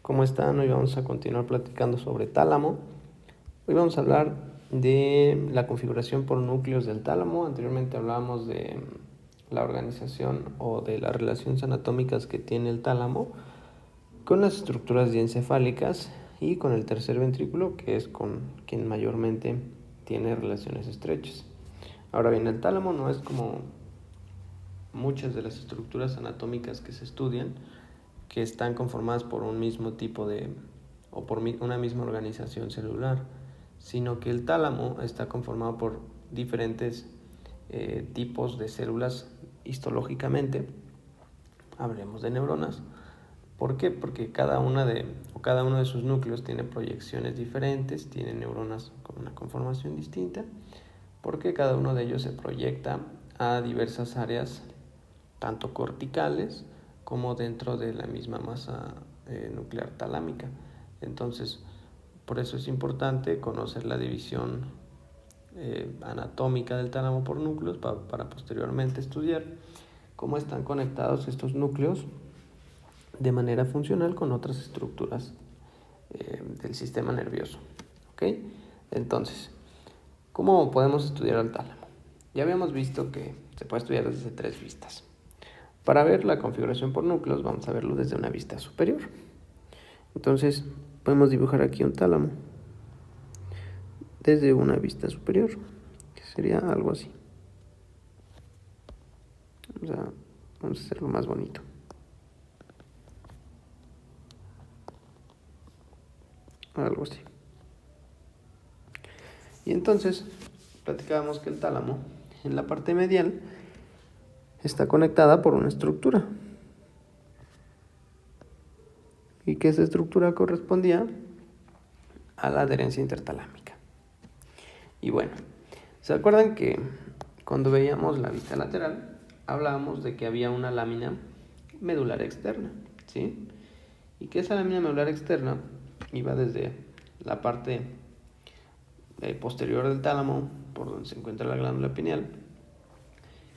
¿Cómo están? Hoy vamos a continuar platicando sobre tálamo. Hoy vamos a hablar de la configuración por núcleos del tálamo. Anteriormente hablábamos de la organización o de las relaciones anatómicas que tiene el tálamo con las estructuras diencefálicas y con el tercer ventrículo, que es con quien mayormente tiene relaciones estrechas. Ahora bien, el tálamo no es como muchas de las estructuras anatómicas que se estudian, que están conformadas por un mismo tipo o por una misma organización celular, sino que el tálamo está conformado por diferentes tipos de células histológicamente. Hablemos de neuronas. ¿Por qué? Porque cada uno de sus núcleos tiene proyecciones diferentes, tiene neuronas con una conformación distinta, porque cada uno de ellos se proyecta a diversas áreas, tanto corticales como dentro de la misma masa nuclear talámica. Entonces, por eso es importante conocer la división anatómica del tálamo por núcleos para posteriormente estudiar cómo están conectados estos núcleos de manera funcional con otras estructuras del sistema nervioso. ¿Ok? Entonces, ¿cómo podemos estudiar el tálamo? Ya habíamos visto que se puede estudiar desde 3 vistas. Para ver la configuración por núcleos vamos a verlo desde una vista superior. Entonces podemos dibujar aquí un tálamo desde una vista superior, que sería algo así. Vamos a hacerlo más bonito. Algo así. Y entonces platicábamos que el tálamo en la parte medial está conectada por una estructura, y que esa estructura correspondía a la adherencia intertalámica. Y bueno, ¿se acuerdan que cuando veíamos la vista lateral hablábamos de que había una lámina medular externa, ¿sí? Y que esa lámina medular externa iba desde la parte posterior del tálamo, por donde se encuentra la glándula pineal,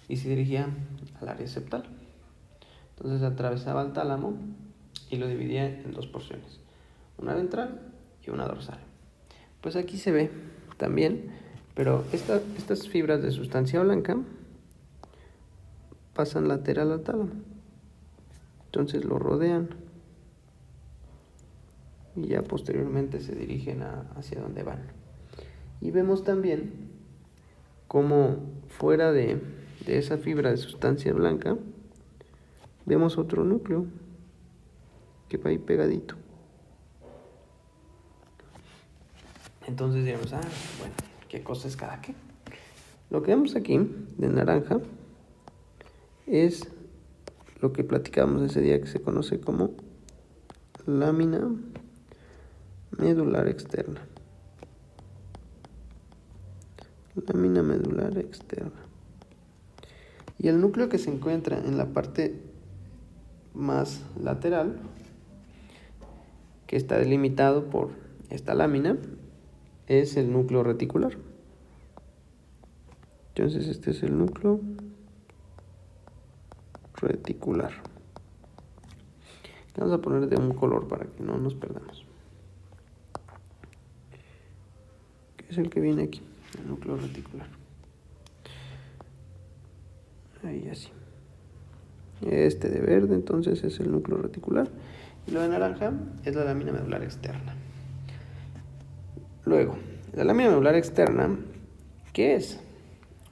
y se dirigía al área septal. Entonces atravesaba el tálamo y lo dividía en 2 porciones, una ventral y una dorsal. Pues aquí se ve también, pero estas fibras de sustancia blanca pasan lateral al tálamo, entonces lo rodean y ya posteriormente se dirigen hacia donde van. Y vemos también cómo fuera de esa fibra de sustancia blanca vemos otro núcleo que va ahí pegadito. Entonces diremos, bueno, ¿qué cosa es cada qué? Lo que vemos aquí de naranja es lo que platicábamos ese día, que se conoce como lámina medular externa. Lámina medular externa. Y el núcleo que se encuentra en la parte más lateral, que está delimitado por esta lámina, es el núcleo reticular. Entonces este es el núcleo reticular. Vamos a poner de un color para que no nos perdamos. Que es el que viene aquí, el núcleo reticular. Ahí así. Este de verde entonces es el núcleo reticular. Y lo de naranja es la lámina medular externa. Luego, la lámina medular externa, ¿qué es?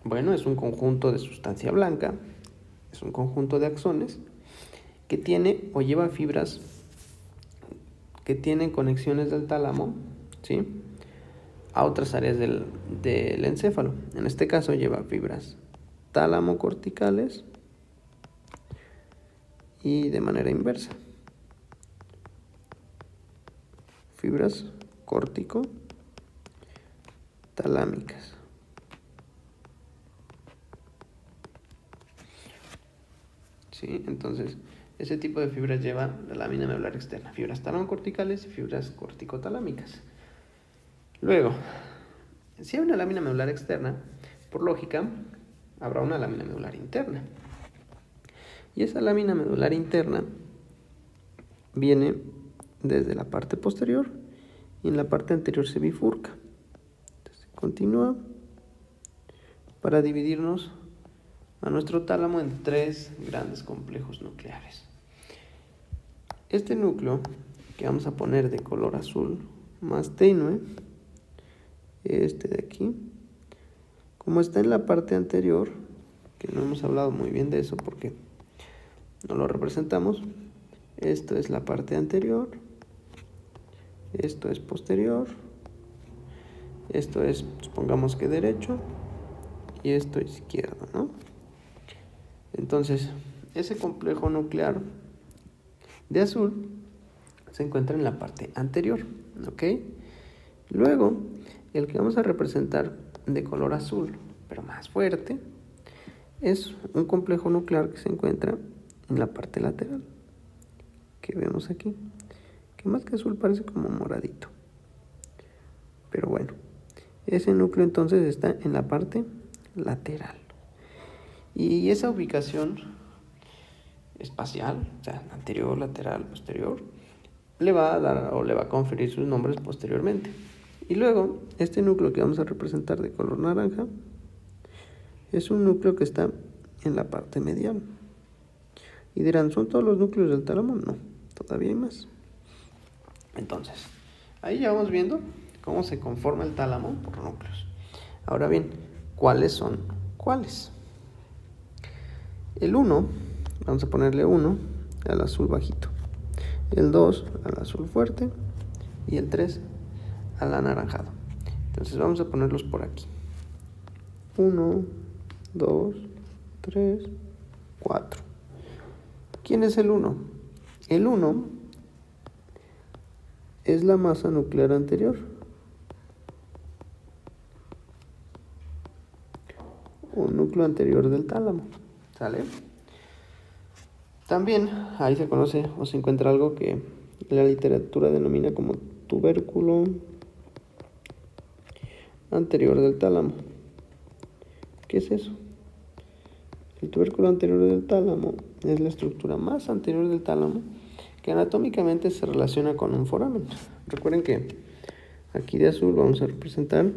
Bueno, es un conjunto de sustancia blanca, es un conjunto de axones que tiene o lleva fibras que tienen conexiones del tálamo, ¿sí?, a otras áreas del encéfalo. En este caso lleva fibras tálamo-corticales y de manera inversa, fibras córtico-talámicas. ¿Sí? Entonces, ese tipo de fibras lleva la lámina medular externa, fibras tálamo-corticales y fibras corticotalámicas. Luego, si hay una lámina medular externa, por lógica, habrá una lámina medular interna. Y esa lámina medular interna viene desde la parte posterior y en la parte anterior se bifurca. Entonces, continúa para dividirnos a nuestro tálamo en 3 grandes complejos nucleares. Este núcleo que vamos a poner de color azul más tenue, este de aquí, como está en la parte anterior, que no hemos hablado muy bien de eso porque no lo representamos, esto es la parte anterior, esto es posterior, esto es, supongamos que derecho, y esto izquierdo, ¿no? Entonces, ese complejo nuclear de azul se encuentra en la parte anterior, ¿ok? Luego, el que vamos a representar de color azul, pero más fuerte, es un complejo nuclear que se encuentra en la parte lateral, que vemos aquí, que más que azul parece como moradito. Pero bueno, ese núcleo entonces está en la parte lateral. Y esa ubicación espacial, o sea, anterior, lateral, posterior, le va a dar o le va a conferir sus nombres posteriormente. Y luego, este núcleo que vamos a representar de color naranja es un núcleo que está en la parte medial. Y dirán, ¿son todos los núcleos del tálamo? No, todavía hay más. Entonces, ahí ya vamos viendo cómo se conforma el tálamo por núcleos. Ahora bien, ¿cuáles son cuáles? El 1, vamos a ponerle 1 al azul bajito, el 2 al azul fuerte y el 3 al anaranjado. Entonces vamos a ponerlos por aquí. 1, 2, 3, 4. ¿Quién es el 1? El 1 es la masa nuclear anterior. O núcleo anterior del tálamo. ¿Sale? También ahí se conoce o se encuentra algo que la literatura denomina como tubérculo anterior del tálamo. ¿Qué es eso? El tubérculo anterior del tálamo es la estructura más anterior del tálamo que anatómicamente se relaciona con un foramen. Recuerden que aquí de azul vamos a representar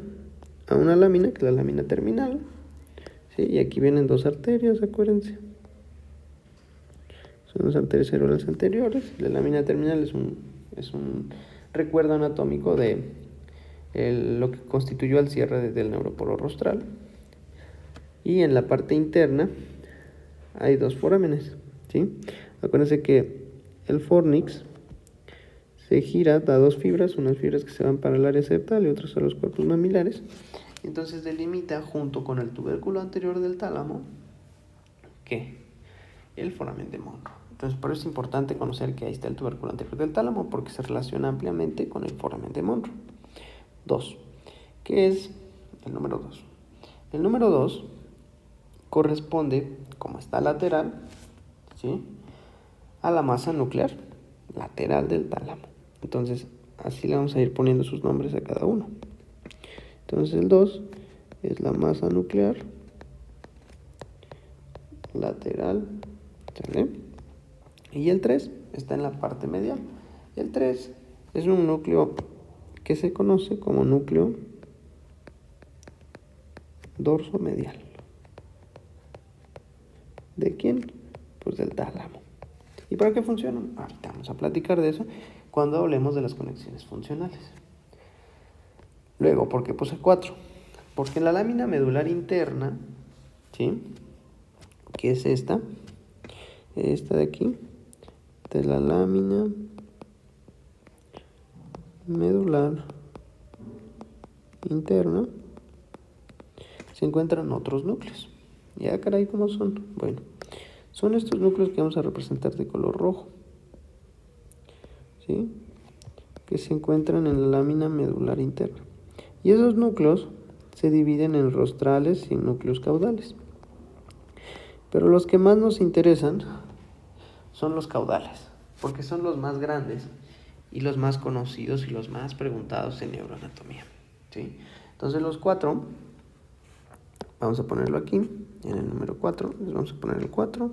a una lámina, que es la lámina terminal, ¿sí? Y aquí vienen 2 arterias, acuérdense. Son las arterias cerebrales anteriores. La lámina terminal es un recuerdo anatómico de lo que constituyó el cierre del neuroporo rostral. Y en la parte interna hay 2 forámenes, ¿sí? Acuérdense que el fornix se gira, da 2 fibras, unas fibras que se van para el área septal y otras a los cuerpos mamilares. Entonces delimita junto con el tubérculo anterior del tálamo, ¿qué? El foramen de Monro. Entonces por eso es importante conocer que ahí está el tubérculo anterior del tálamo porque se relaciona ampliamente con el foramen de Monro. 2. ¿Qué es el número 2? El número 2 corresponde, como está lateral, ¿sí?, a la masa nuclear lateral del tálamo. Entonces, así le vamos a ir poniendo sus nombres a cada uno. Entonces, el 2 es la masa nuclear lateral, ¿sale? Y el 3 está en la parte medial. El 3 es un núcleo que se conoce como núcleo dorsomedial. ¿De quién? Pues del tálamo. ¿Y para qué funcionan? Ahorita vamos a platicar de eso cuando hablemos de las conexiones funcionales. Luego, ¿por qué puse 4? Porque la lámina medular interna, ¿sí?, que es esta de aquí, de la lámina medular interna, se encuentran otros núcleos. Ya, caray, ¿cómo son? Bueno, son estos núcleos que vamos a representar de color rojo, ¿sí?, que se encuentran en la lámina medular interna. Y esos núcleos se dividen en rostrales y núcleos caudales. Pero los que más nos interesan son los caudales, porque son los más grandes y los más conocidos y los más preguntados en neuroanatomía, ¿sí? Entonces los 4, vamos a ponerlo aquí, en el número 4, les vamos a poner el 4.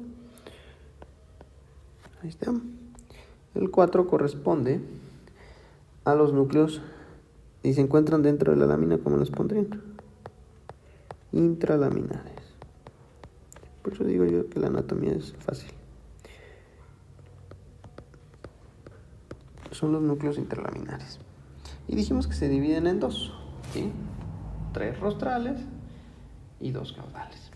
Ahí está. El 4 corresponde a los núcleos y se encuentran dentro de la lámina, ¿cómo los pondrían? Intralaminares. Por eso digo yo que la anatomía es fácil. Son los núcleos intralaminares. Y dijimos que se dividen en dos, ¿sí? 3 rostrales y 2 caudales.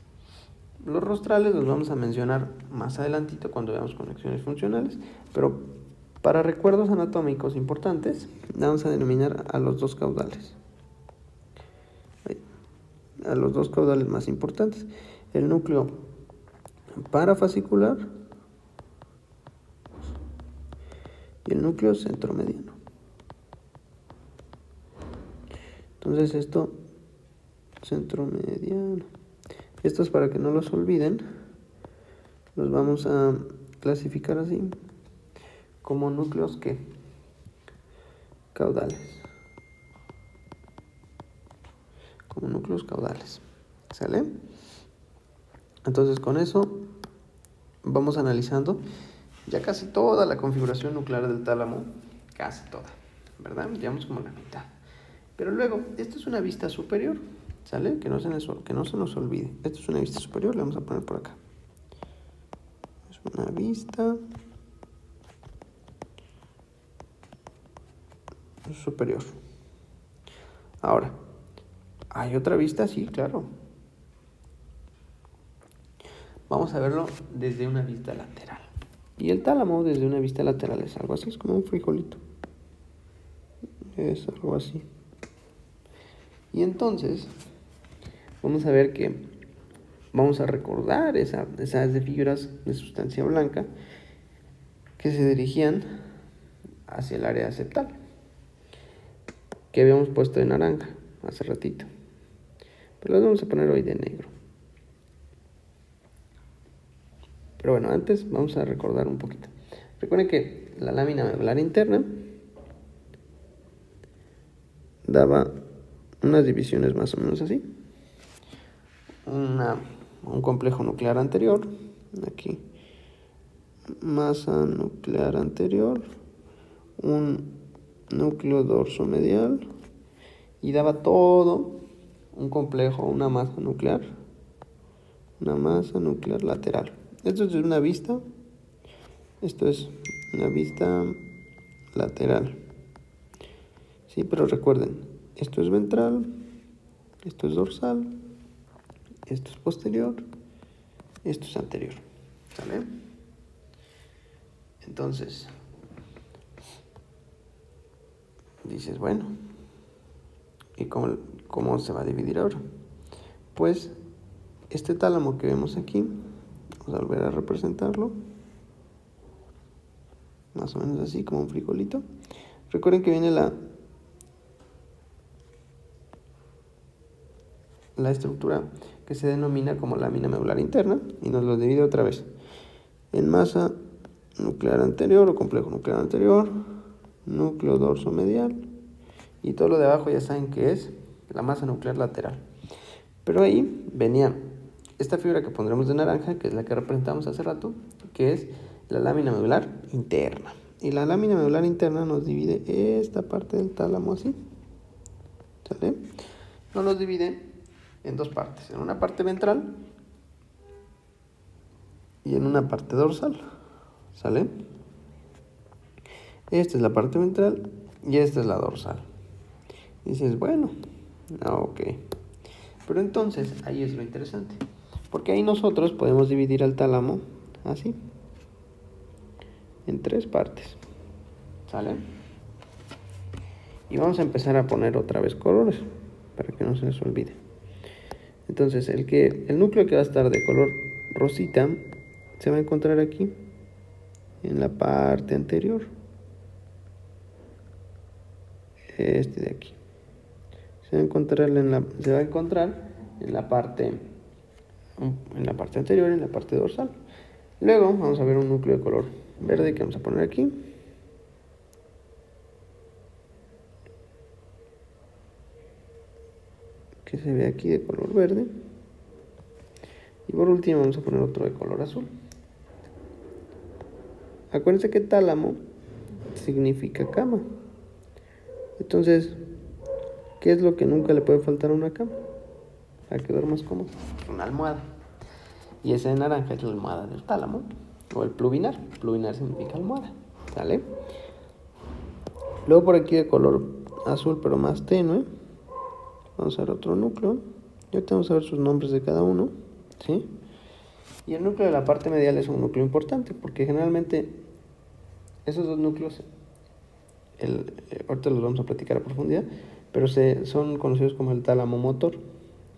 Los rostrales los vamos a mencionar más adelantito cuando veamos conexiones funcionales, pero para recuerdos anatómicos importantes vamos a denominar a los 2 caudales. A los 2 caudales más importantes, el núcleo parafascicular y el núcleo centromediano. Entonces esto, centromediano. Estos, para que no los olviden, los vamos a clasificar así, como núcleos que caudales. Como núcleos caudales. ¿Sale? Entonces con eso vamos analizando ya casi toda la configuración nuclear del tálamo, casi toda, ¿verdad? Llevamos como la mitad. Pero luego, esto es una vista superior, ¿sale? Que no se nos olvide. Esto es una vista superior, le vamos a poner por acá. Es una vista superior. Ahora, ¿hay otra vista? Sí, claro. Vamos a verlo desde una vista lateral. Y el tálamo desde una vista lateral es algo así, es como un frijolito. Es algo así. Y entonces, vamos a ver que vamos a recordar esas de fibras de sustancia blanca que se dirigían hacia el área septal, que habíamos puesto de naranja hace ratito. Pero las vamos a poner hoy de negro. Pero bueno, antes vamos a recordar un poquito. Recuerden que la lámina medular interna daba unas divisiones más o menos así. Un complejo nuclear anterior, aquí, masa nuclear anterior, un núcleo dorsomedial, y daba todo un complejo, una masa nuclear lateral. Esto es una vista, esto es una vista lateral. Sí, pero recuerden, esto es ventral, esto es dorsal, esto es posterior, esto es anterior. ¿Sale? Entonces, dices, bueno, ¿y cómo se va a dividir ahora? Pues este tálamo que vemos aquí, vamos a volver a representarlo, más o menos así, como un frijolito. Recuerden que viene la estructura que se denomina como lámina medular interna, y nos lo divide otra vez en masa nuclear anterior o complejo nuclear anterior, núcleo dorsomedial, y todo lo de abajo ya saben que es la masa nuclear lateral. Pero ahí venía esta fibra que pondremos de naranja, que es la que representamos hace rato, que es la lámina medular interna. Y la lámina medular interna nos divide esta parte del tálamo así. ¿Sale? Nos divide en dos partes, en una parte ventral y en una parte dorsal. ¿Sale? Esta es la parte ventral y esta es la dorsal. Y dices, bueno, ok. Pero entonces, ahí es lo interesante. Porque ahí nosotros podemos dividir al tálamo así, en 3 partes. ¿Sale? Y vamos a empezar a poner otra vez colores, para que no se les olvide. Entonces, el núcleo que va a estar de color rosita se va a encontrar aquí, en la parte anterior. Este de aquí. Se va a encontrar en la parte anterior y en la parte dorsal. Luego vamos a ver un núcleo de color verde que vamos a poner aquí. Que se ve aquí de color verde. Y por último vamos a poner otro de color azul. Acuérdense que tálamo significa cama. Entonces, ¿qué es lo que nunca le puede faltar a una cama para que duermas cómodo? Una almohada. Y esa de naranja es la almohada del tálamo o el pluvinar. Pluvinar significa almohada, ¿sale? Luego por aquí de color azul pero más tenue, vamos a ver otro núcleo. Y ahorita vamos a ver sus nombres de cada uno, ¿sí? Y el núcleo de la parte medial es un núcleo importante porque generalmente esos dos núcleos, ahorita los vamos a platicar a profundidad, pero son conocidos como el tálamo motor,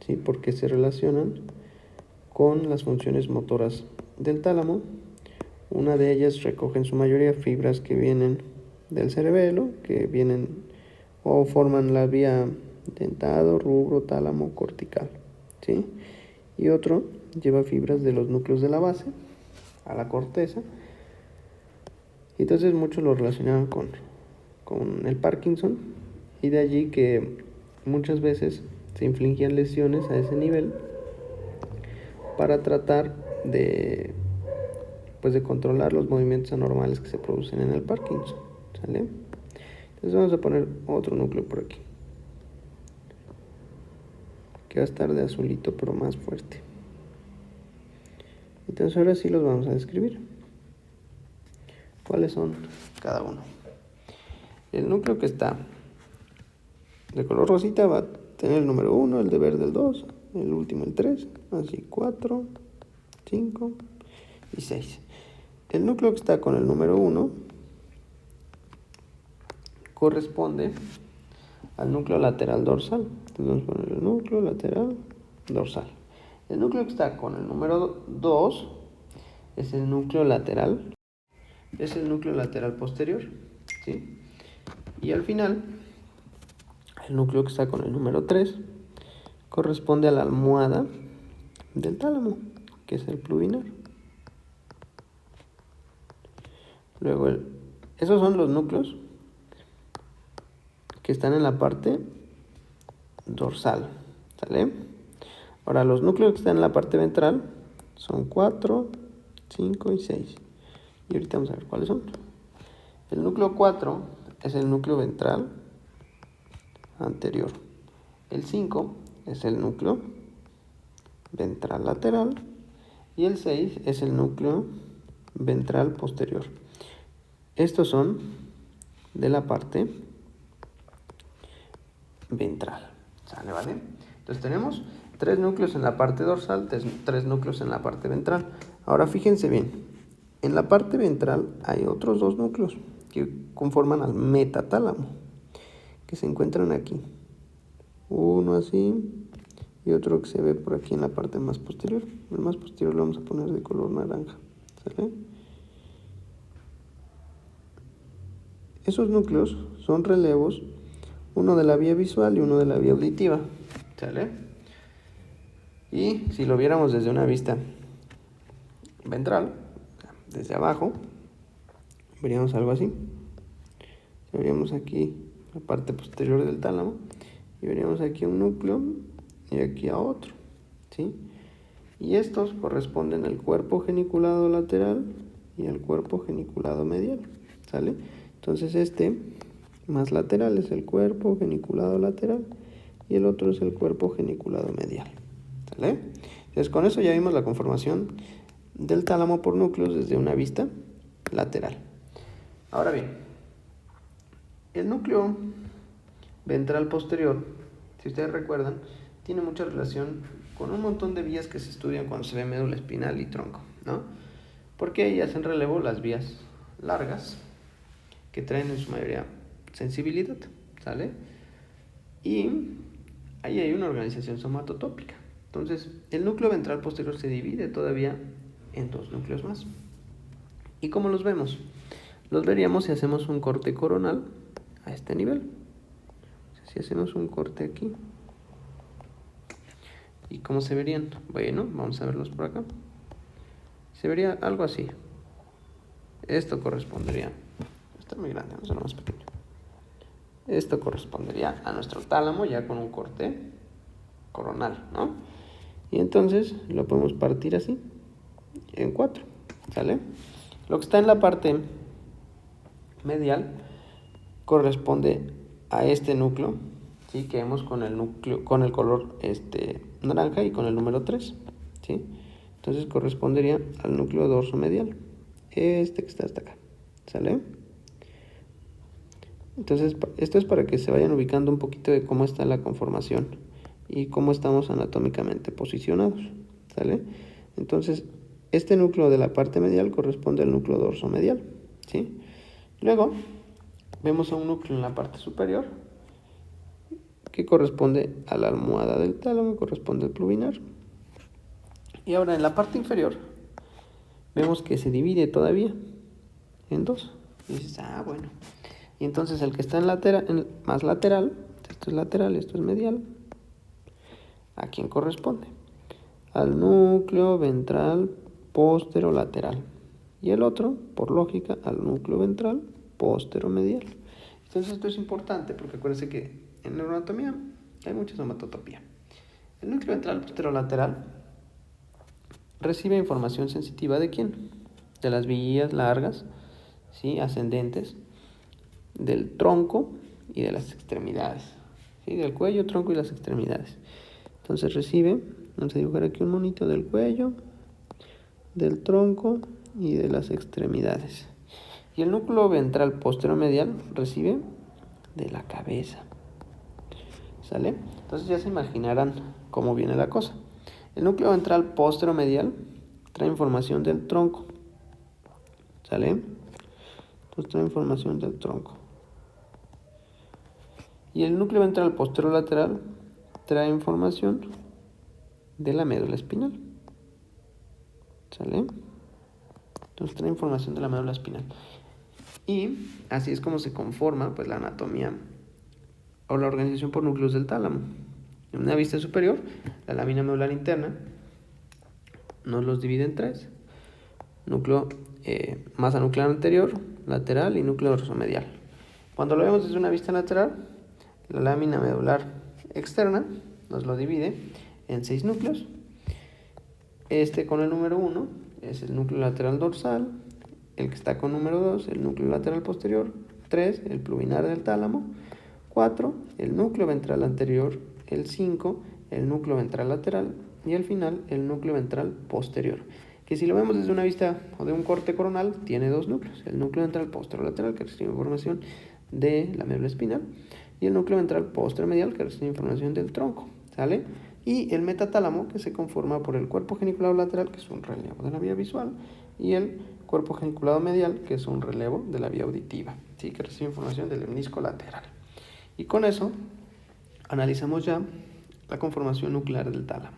¿sí? Porque se relacionan con las funciones motoras del tálamo. Una de ellas recoge en su mayoría fibras que vienen del cerebelo, que vienen o forman la vía dentado, rubro, tálamo, cortical, ¿sí? Y otro lleva fibras de los núcleos de la base a la corteza. Y entonces muchos lo relacionaban con el Parkinson, y de allí que muchas veces se infligían lesiones a ese nivel para tratar de controlar los movimientos anormales que se producen en el Parkinson, ¿sale? Entonces vamos a poner otro núcleo por aquí, que va a estar de azulito pero más fuerte. Entonces ahora sí los vamos a describir. ¿Cuáles son cada uno? El núcleo que está de color rosita va a tener el número 1, el de verde el 2, el último el 3, así 4, 5 y 6. El núcleo que está con el número 1 corresponde al núcleo lateral dorsal. Entonces vamos a poner el núcleo lateral dorsal. El núcleo que está con el número 2 es el núcleo lateral. Es el núcleo lateral posterior, ¿sí? Y al final, el núcleo que está con el número 3 corresponde a la almohada del tálamo, que es el pluvinar. Luego, esos son los núcleos que están en la parte dorsal, ¿sale? Ahora, los núcleos que están en la parte ventral son 4, 5 y 6. Y ahorita vamos a ver cuáles son. El núcleo 4 es el núcleo ventral anterior. El 5 es el núcleo ventral lateral. Y el 6 es el núcleo ventral posterior. Estos son de la parte ventral, ¿sale? ¿Vale? Entonces tenemos 3 núcleos en la parte dorsal, 3 núcleos en la parte ventral. Ahora fíjense bien, en la parte ventral hay otros 2 núcleos que conforman al metatálamo, que se encuentran aquí. Uno así y otro que se ve por aquí en la parte más posterior. El más posterior lo vamos a poner de color naranja, ¿sale? Esos núcleos son relevos, uno de la vía visual y uno de la vía auditiva, ¿sale? Y si lo viéramos desde una vista ventral, desde abajo, veríamos algo así. Veríamos aquí la parte posterior del tálamo y veríamos aquí un núcleo y aquí a otro, ¿sí? Y estos corresponden al cuerpo geniculado lateral y al cuerpo geniculado medial, ¿sale? Entonces este más lateral es el cuerpo geniculado lateral y el otro es el cuerpo geniculado medial, ¿sale? Entonces con eso ya vimos la conformación del tálamo por núcleos desde una vista lateral. Ahora bien, el núcleo ventral posterior, si ustedes recuerdan, tiene mucha relación con un montón de vías que se estudian cuando se ve médula espinal y tronco, ¿no? Porque ahí hacen relevo las vías largas, que traen en su mayoría sensibilidad, ¿sale? Y ahí hay una organización somatotópica. Entonces, el núcleo ventral posterior se divide todavía en 2 núcleos más. ¿Y cómo los vemos? Los veríamos si hacemos un corte coronal a este nivel. Si hacemos un corte aquí. ¿Y cómo se verían? Bueno, vamos a verlos por acá. Se vería algo así. Esto correspondería... Está muy grande, vamos a hacerlo más pequeño. Esto correspondería a nuestro tálamo ya con un corte coronal, ¿no? Y entonces lo podemos partir así, en 4, ¿sale? Lo que está en la parte medial corresponde a este núcleo, ¿sí? Que vemos con el núcleo, con el color naranja y con el número 3, ¿sí? Entonces correspondería al núcleo dorsomedial, que está hasta acá, ¿sale? Entonces esto es para que se vayan ubicando un poquito de cómo está la conformación y cómo estamos anatómicamente posicionados, ¿sale? Entonces este núcleo de la parte medial corresponde al núcleo dorsomedial, ¿sí? Luego vemos a un núcleo en la parte superior que corresponde a la almohada del tálamo, corresponde al pluvinar. Y ahora en la parte inferior vemos que se divide todavía en dos. Y dices, bueno. Y entonces el que está más lateral, esto es lateral, esto es medial, ¿a quién corresponde? Al núcleo ventral posterolateral. Y el otro, por lógica, al núcleo ventral posteromedial. Entonces esto es importante porque acuérdense que en neuroanatomía hay mucha somatotopía. El núcleo ventral posterolateral recibe información sensitiva ¿de quién? De las vías largas, ¿sí? Ascendentes, del tronco y de las extremidades, ¿sí? Del cuello, tronco y las extremidades. Entonces recibe, vamos a dibujar aquí un monito del cuello, del tronco y de las extremidades. Y el núcleo ventral posteromedial recibe de la cabeza, ¿sale? Entonces ya se imaginarán cómo viene la cosa. El núcleo ventral posteromedial trae información del tronco, ¿sale? Entonces trae información del tronco. Y el núcleo ventral posterolateral trae información de la médula espinal, ¿sale? Entonces trae información de la médula espinal. Y así es como se conforma pues la anatomía o la organización por núcleos del tálamo. En una vista superior, la lámina medular interna nos los divide en tres: núcleo masa nuclear anterior, lateral y núcleo dorsomedial. Cuando lo vemos desde una vista lateral, la lámina medular externa nos lo divide en 6 núcleos. Con el número 1 es el núcleo lateral dorsal, el que está con número 2, el núcleo lateral posterior, 3, el pluvinar del tálamo, 4, el núcleo ventral anterior, el 5, el núcleo ventral lateral y al final el núcleo ventral posterior, que si lo vemos desde una vista o de un corte coronal tiene 2 núcleos: el núcleo ventral posterolateral, que recibe información de la médula espinal, y el núcleo ventral posteromedial, que recibe información del tronco, ¿sale? Y el metatálamo, que se conforma por el cuerpo geniculado lateral, que es un relevo de la vía visual, y el cuerpo geniculado medial, que es un relevo de la vía auditiva, ¿sí? Que recibe información del menisco lateral. Y con eso analizamos ya la conformación nuclear del tálamo.